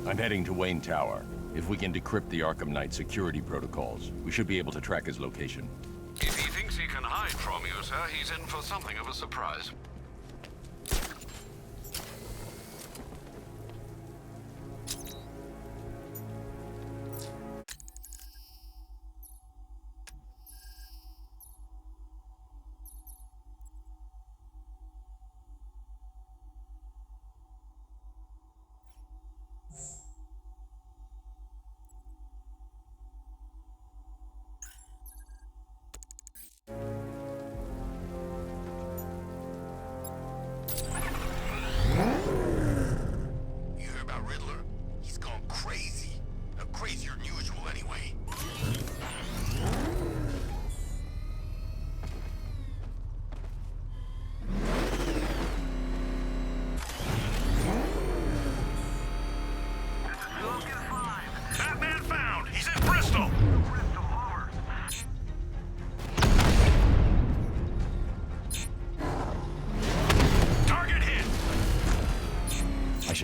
I'm heading to Wayne Tower. If we can decrypt the Arkham Knight security protocols, we should be able to track his location. If he thinks he can hide from you, sir, he's in for something of a surprise.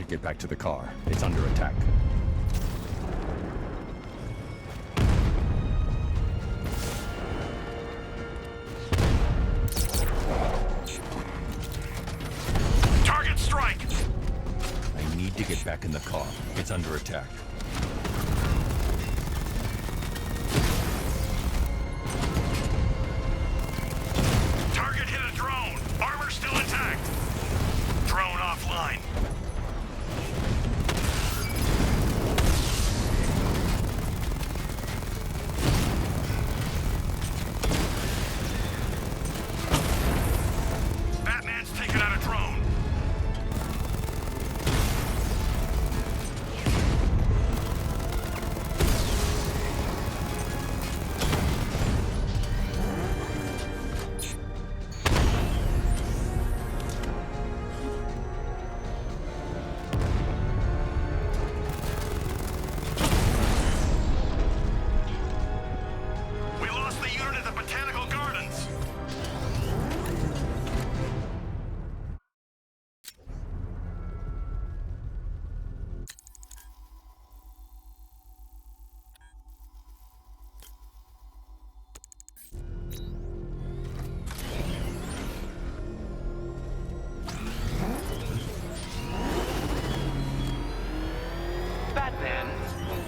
Get back to the car. It's under attack. Target strike! I need to get back in the car. It's under attack. Target hit a drone. Armor still intact. Drone offline.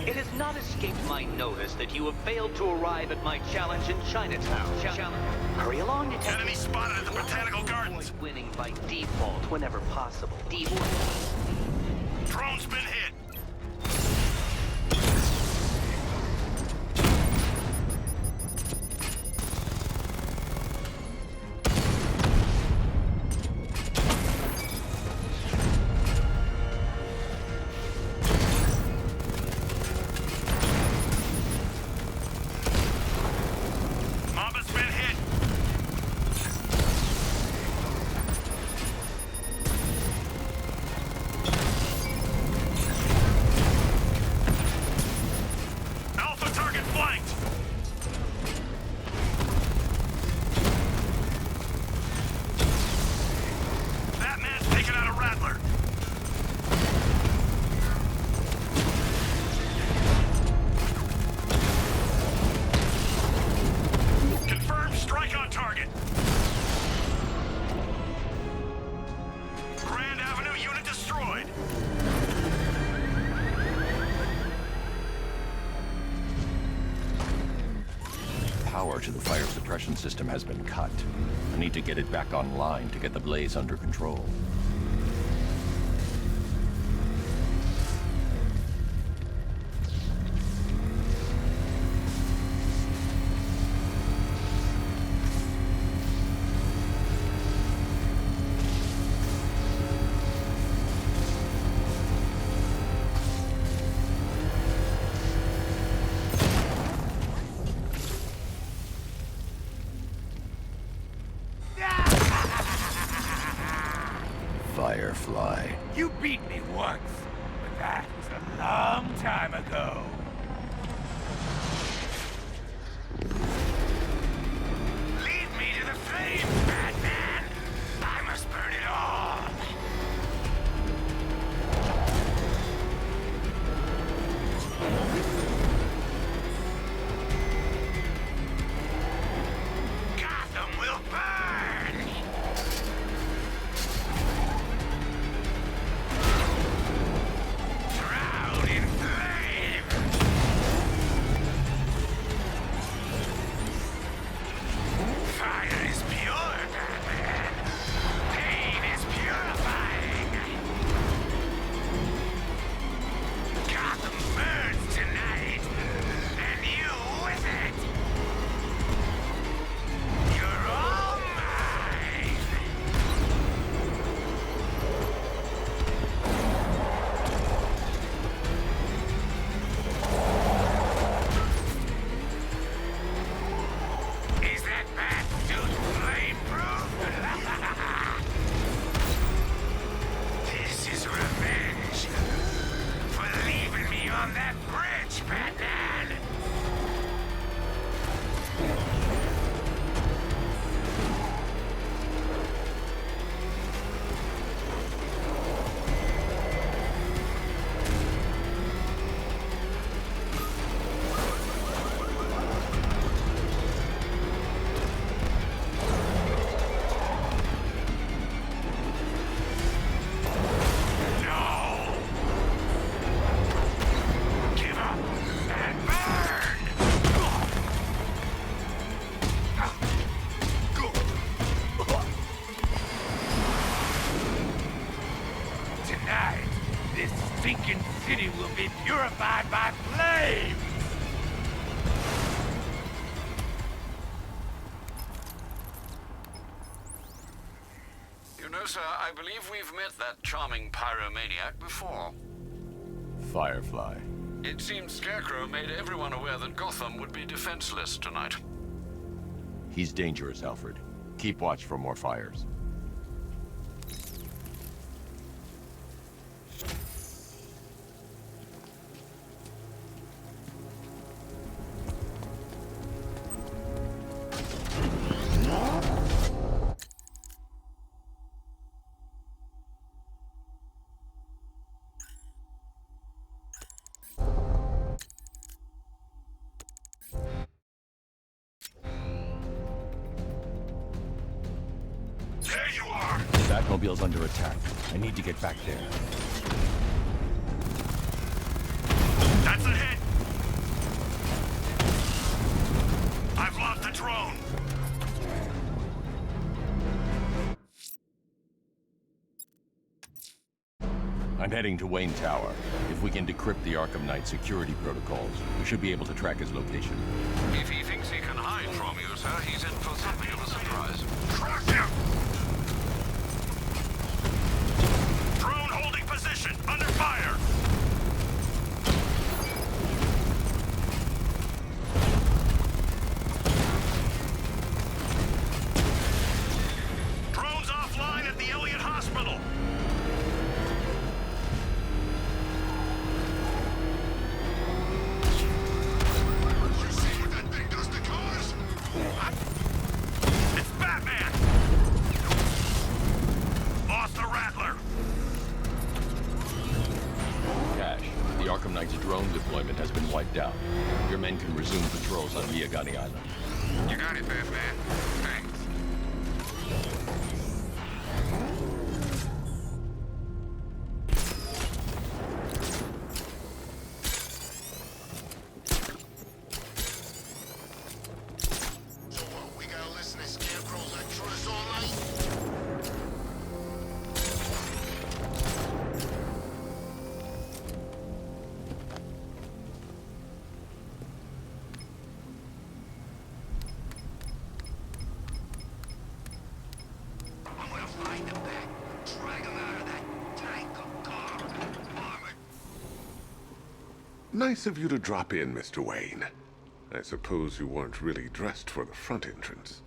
It has not escaped my notice that you have failed to arrive at my challenge in Chinatown. Hurry along, detective. Enemy spotted at the Botanical Gardens. Avoid winning by default whenever possible. Drone's been hit. Power to the fire suppression system has been cut. I need to get it back online to get the blaze under control. Firefly. You beat me once, but that was a long time ago. Lead me to the flames, Batman! I must burn it all! No, sir, I believe we've met that charming pyromaniac before. Firefly. It seems Scarecrow made everyone aware that Gotham would be defenseless tonight. He's dangerous, Alfred. Keep watch for more fires. There you are! The Batmobile's under attack. I need to get back there. That's a hit! I've lost the drone! I'm heading to Wayne Tower. If we can decrypt the Arkham Knight security protocols, we should be able to track his location. If he thinks he can hide from you, sir, he's in for something of a surprise. Crush him! Drone holding position, under fire! Drone's offline at the Elliott Hospital! You see what that thing does to cars? It's Batman! Lost the Rattler! Cash, the Arkham Knight's drone deployment has been wiped out. Your men can resume patrols on Miagani Island. You got it, Batman. Thanks. So what, we gotta listen to Scarecrow's lectures all night? I'm gonna find the Bat, drag him out of that tank of car, armored. Nice of you to drop in, Mr. Wayne. I suppose you weren't really dressed for the front entrance.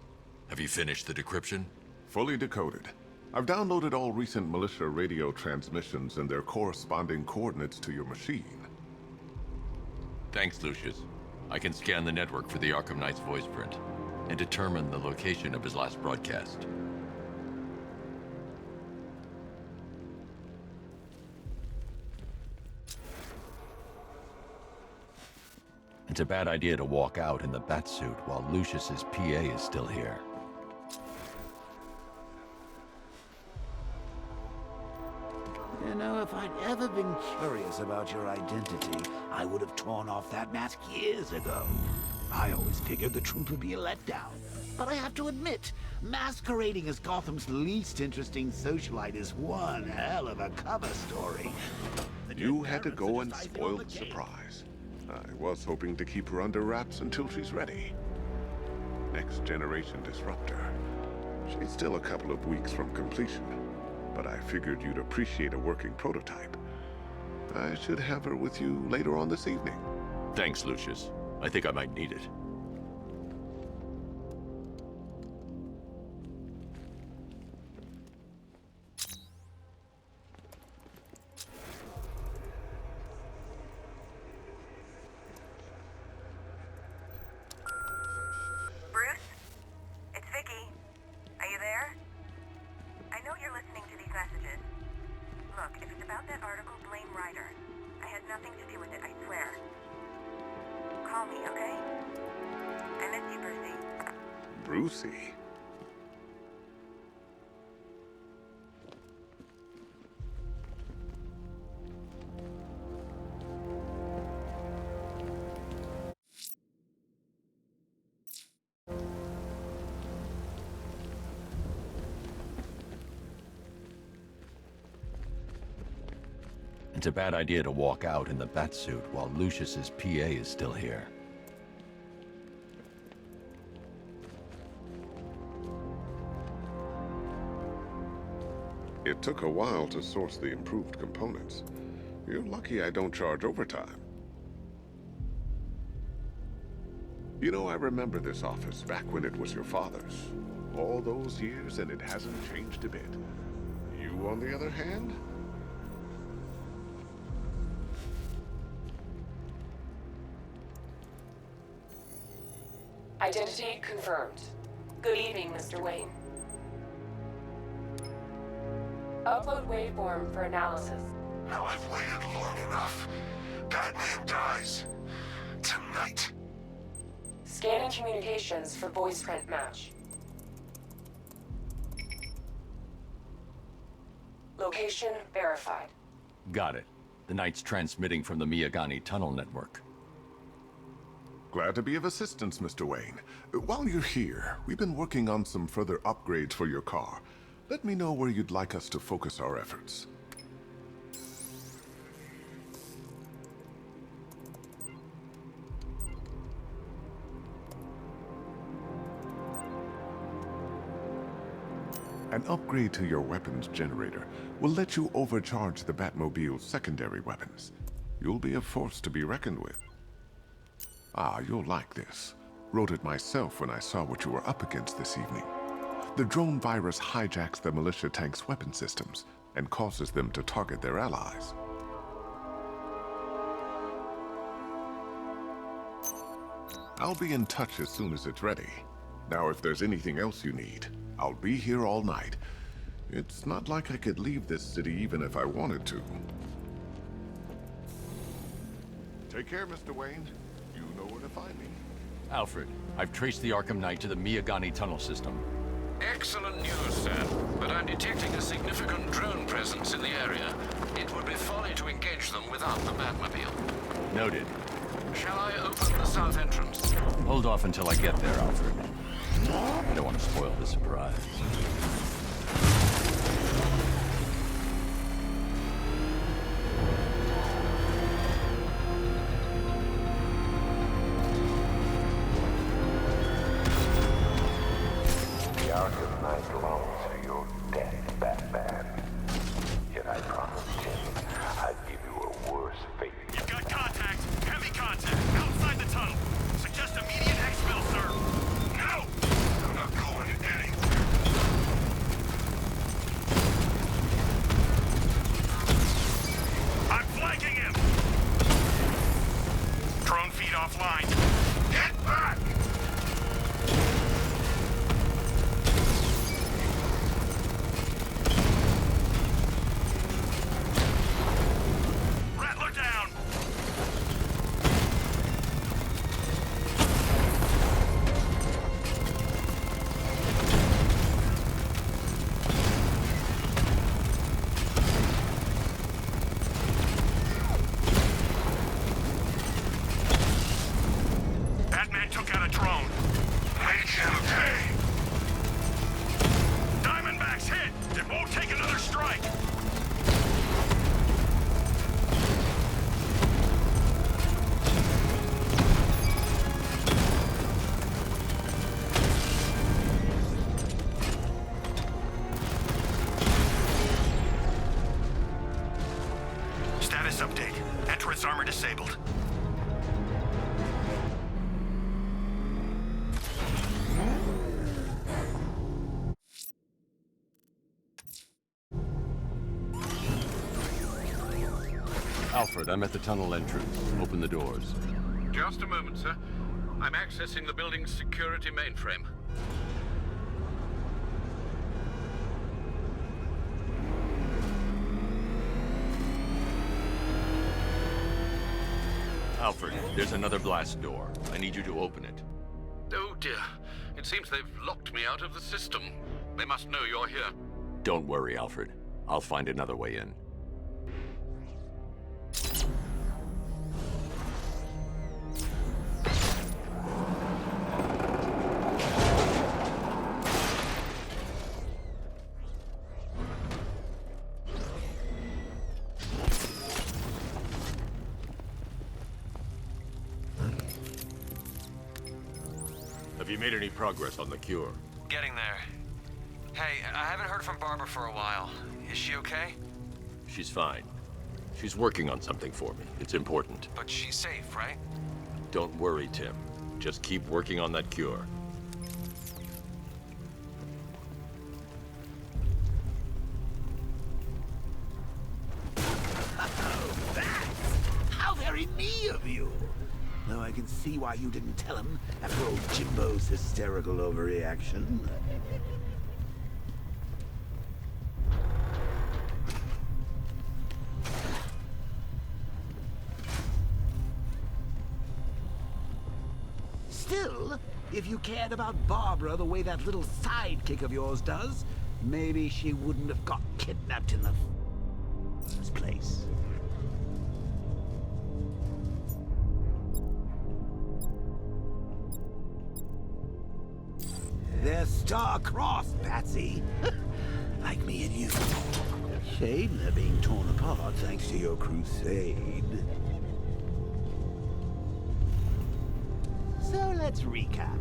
Have you finished the decryption? Fully decoded. I've downloaded all recent militia radio transmissions and their corresponding coordinates to your machine. Thanks, Lucius. I can scan the network for the Arkham Knight's voice print and determine the location of his last broadcast. It's a bad idea to walk out in the Batsuit while Lucius's PA is still here. You know, if I'd ever been curious about your identity, I would have torn off that mask years ago. I always figured the truth would be a letdown. But I have to admit, masquerading as Gotham's least interesting socialite is one hell of a cover story. You had to go and spoil the surprise. I was hoping to keep her under wraps until she's ready. Next generation disruptor. She's still a couple of weeks from completion, but I figured you'd appreciate a working prototype. I should have her with you later on this evening. Thanks, Lucius. I think I might need it. Bruce? It's Vicky. Are you there? I know you're listening to these messages. Look, if it's about that article, blame Ryder. I had nothing to do with it, I swear. Call me, okay? I miss you, Brucey. Brucey? It's a bad idea to walk out in the Batsuit while Lucius's PA is still here. It took a while to source the improved components. You're lucky I don't charge overtime. You know, I remember this office back when it was your father's. All those years and it hasn't changed a bit. You, on the other hand? Identity confirmed. Good evening, Mr. Wayne. Upload waveform for analysis. Now I've waited long enough. Batman dies. Tonight. Scanning communications for voice print match. Location verified. Got it. The Knight's transmitting from the Miyagani tunnel network. Glad to be of assistance, Mr. Wayne. While you're here, we've been working on some further upgrades for your car. Let me know where you'd like us to focus our efforts. An upgrade to your weapons generator will let you overcharge the Batmobile's secondary weapons. You'll be a force to be reckoned with. Ah, you'll like this. Wrote it myself when I saw what you were up against this evening. The drone virus hijacks the militia tank's weapon systems and causes them to target their allies. I'll be in touch as soon as it's ready. Now, if there's anything else you need, I'll be here all night. It's not like I could leave this city even if I wanted to. Take care, Mr. Wayne. You know where to find me. Alfred, I've traced the Arkham Knight to the Miyagani tunnel system. Excellent news, sir. But I'm detecting a significant drone presence in the area. It would be folly to engage them without the Batmobile. Noted. Shall I open the south entrance? Hold off until I get there, Alfred. I don't want to spoil the surprise. The Arkham Knight longs for your death, Batman. Yet I promised him I'd give you a worse fate. You've got contact. Heavy contact. Outside the tunnel. Suggest immediate exfil, sir. No! I'm not going anywhere. I'm flanking him! Drone feed offline. Get back! Rattler down! Batman took out a drone. Make him pay! Diamondback's hit! It won't take another strike! Status update. Entrance armor disabled. Alfred, I'm at the tunnel entrance. Open the doors. Just a moment, sir. I'm accessing the building's security mainframe. Alfred, there's another blast door. I need you to open it. Oh dear. It seems they've locked me out of the system. They must know you're here. Don't worry, Alfred. I'll find another way in. Have you made any progress on the cure? Getting there. Hey, I haven't heard from Barbara for a while. Is she okay? She's fine. She's working on something for me. It's important. But she's safe, right? Don't worry, Tim. Just keep working on that cure. Oh, Bats! How very me of you! Though I can see why you didn't tell him after old Jimbo's hysterical overreaction. Still, if you cared about Barbara the way that little sidekick of yours does, maybe she wouldn't have got kidnapped in the first place. They're star-crossed, Patsy. Like me and you. Shame they're being torn apart thanks to your crusade. So let's recap.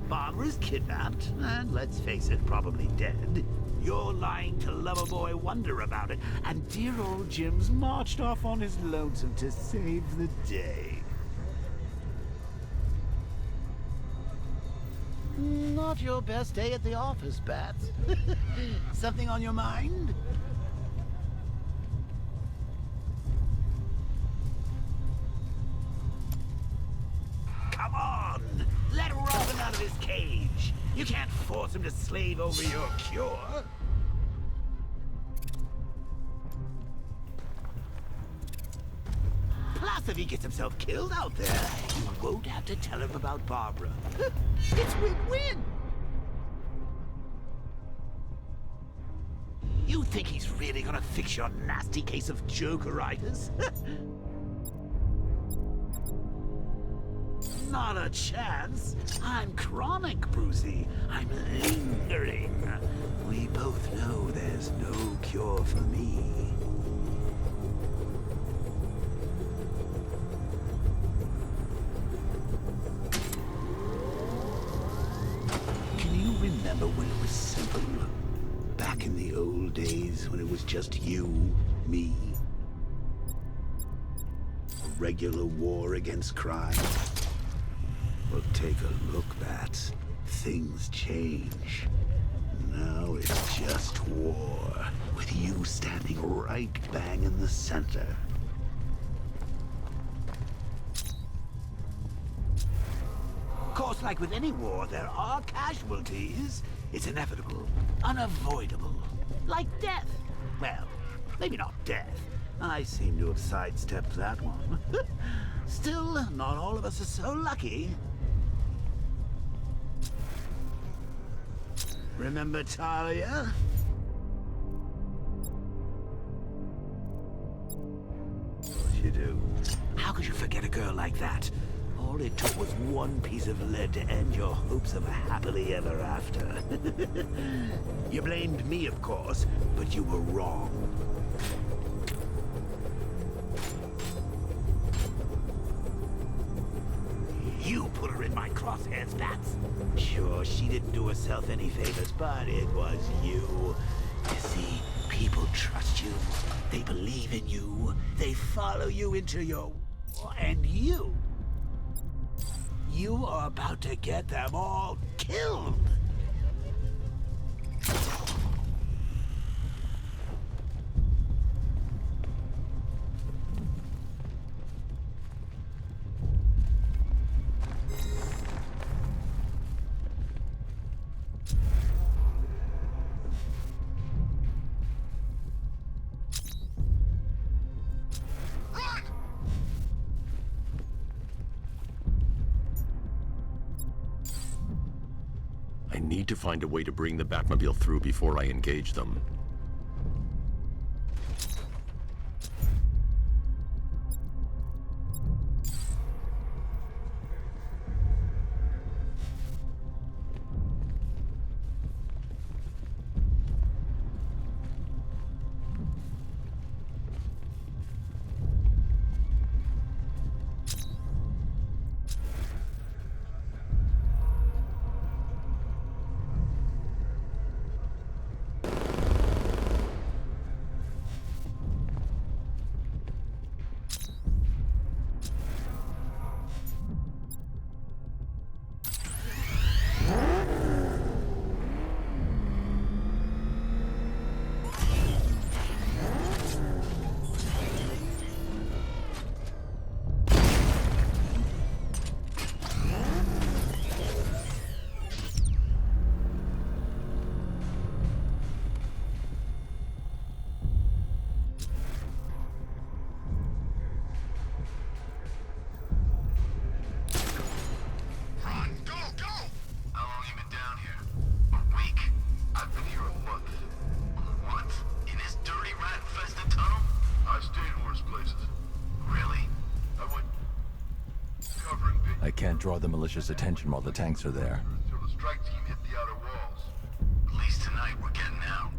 Barbara's kidnapped, and let's face it, probably dead. You're lying to Loverboy Wonder about it, and dear old Jim's marched off on his lonesome to save the day. Not your best day at the office, Bats. Something on your mind? Come on! Let Robin out of his cage! You can't force him to slave over your cure! Plus, if he gets himself killed out there, you won't have to tell him about Barbara. It's win-win! You think he's really gonna fix your nasty case of Jokeritis? Not a chance. I'm chronic, Brucey. I'm lingering. We both know there's no cure for me. Can you remember when it was simple? Back in the old days when it was just you, me? A regular war against crime? Well, take a look, Bats. Things change. Now it's just war, with you standing right bang in the center. Of course, like with any war, there are casualties. It's inevitable, unavoidable. Like death. Well, maybe not death. I seem to have sidestepped that one. Still, not all of us are so lucky. Remember Talia? Of course you do. How could you forget a girl like that? All it took was one piece of lead to end your hopes of a happily ever after. You blamed me, of course, but you were wrong. You put her in my crosshairs, Bats. Sure, she didn't do herself any favors, but it was you. You see, people trust you. They believe in you. They follow you into your... And you are about to get them all killed. I need to find a way to bring the Batmobile through before I engage them. draw the malicious attention while the tanks are there. Till the strike team hit the outer walls. At least tonight we're getting out.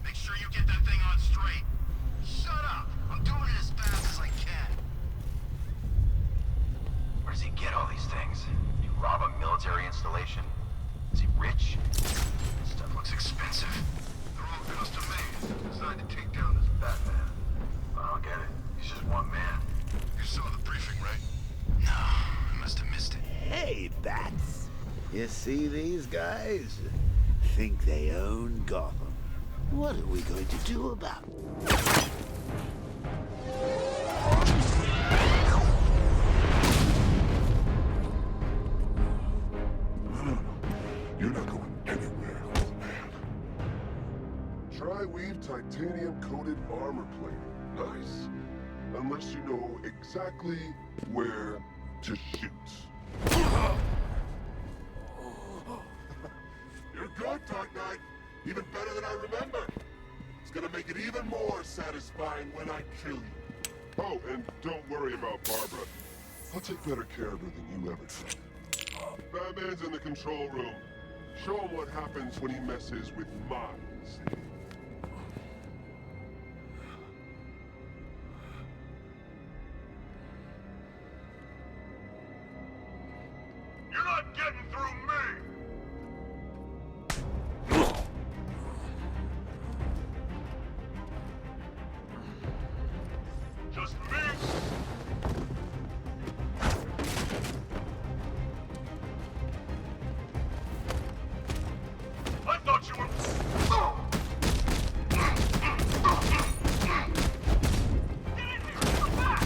Make sure you get that thing on straight. Shut up! I'm doing it as fast as I can. Where does he get all these things? Did he rob a military installation? Is he rich? Stuff looks expensive. They're all custom made. Designed to take down this Batman. I don't get it. He's just one man. You saw the briefing, right? No, I must have missed it. Hey, Bats. You see these guys? Think they own Gotham. What are we going to do about it? No. You're not going anywhere, old man. Tri-weave titanium-coated armor plate. Nice. Unless you know exactly where to shoot. You're good, Dark Knight. Even better than I remember. It's gonna make it even more satisfying when I kill you. Oh, and don't worry about Barbara. I'll take better care of her than you ever did. Batman's in the control room. Show him what happens when he messes with minds. You're not getting through me! Just me? I thought you were... Get in here! Come back!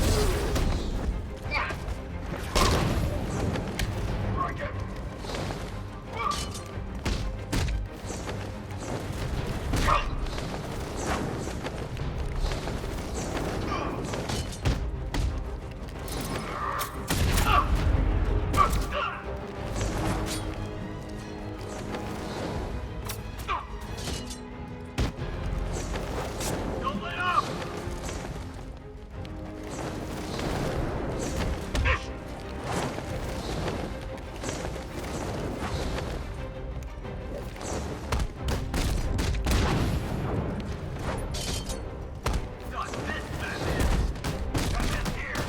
I get it. Don't let up! Not this Batman! Batman's here!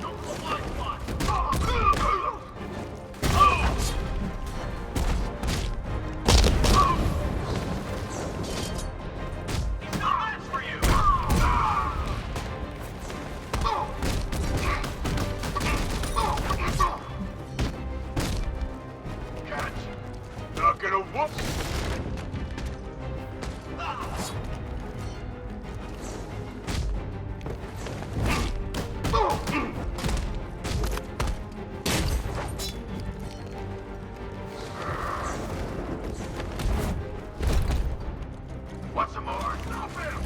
Don't go my spot! He's no match for you! Catch! Not gonna whoop! Want some more? Stop him!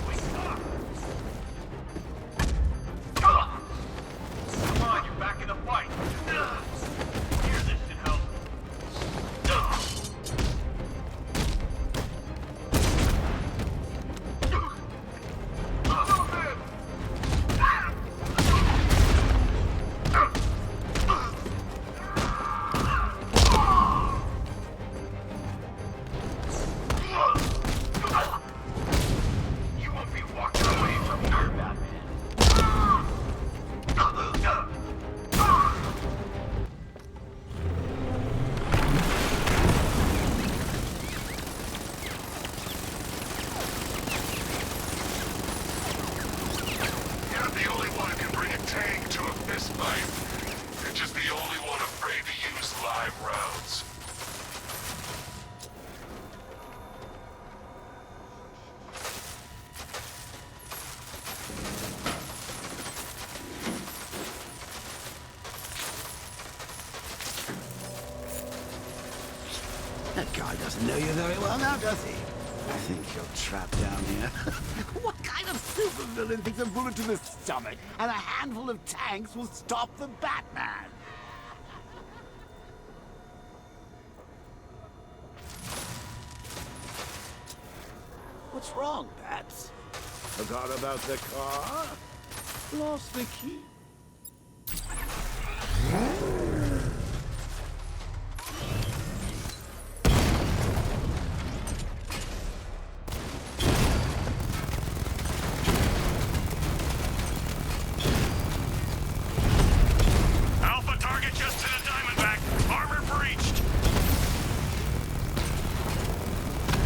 Wait up! Come on, you're back in the fight! Here, this should help. Stop him! You won't be walking away from your Batman. You're the only one who can bring a tank to a fist fight. You're just the only one afraid to use live rounds. That guy doesn't know you very well now, does he? I think you're trapped down here. What kind of supervillain thinks a bullet to the stomach and a handful of tanks will stop the Batman? What's wrong, Bats? Forgot about the car? Lost the key? Alpha target just to the Diamondback. Armor breached.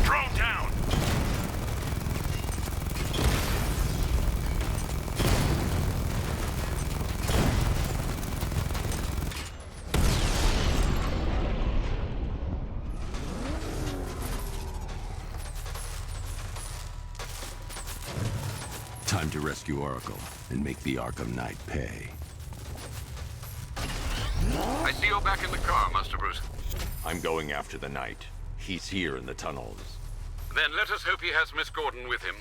Drone down. Time to rescue Oracle and make the Arkham Knight pay. I see you're back in the car, Master Bruce. I'm going after the Knight. He's here in the tunnels. Then let us hope he has Miss Gordon with him.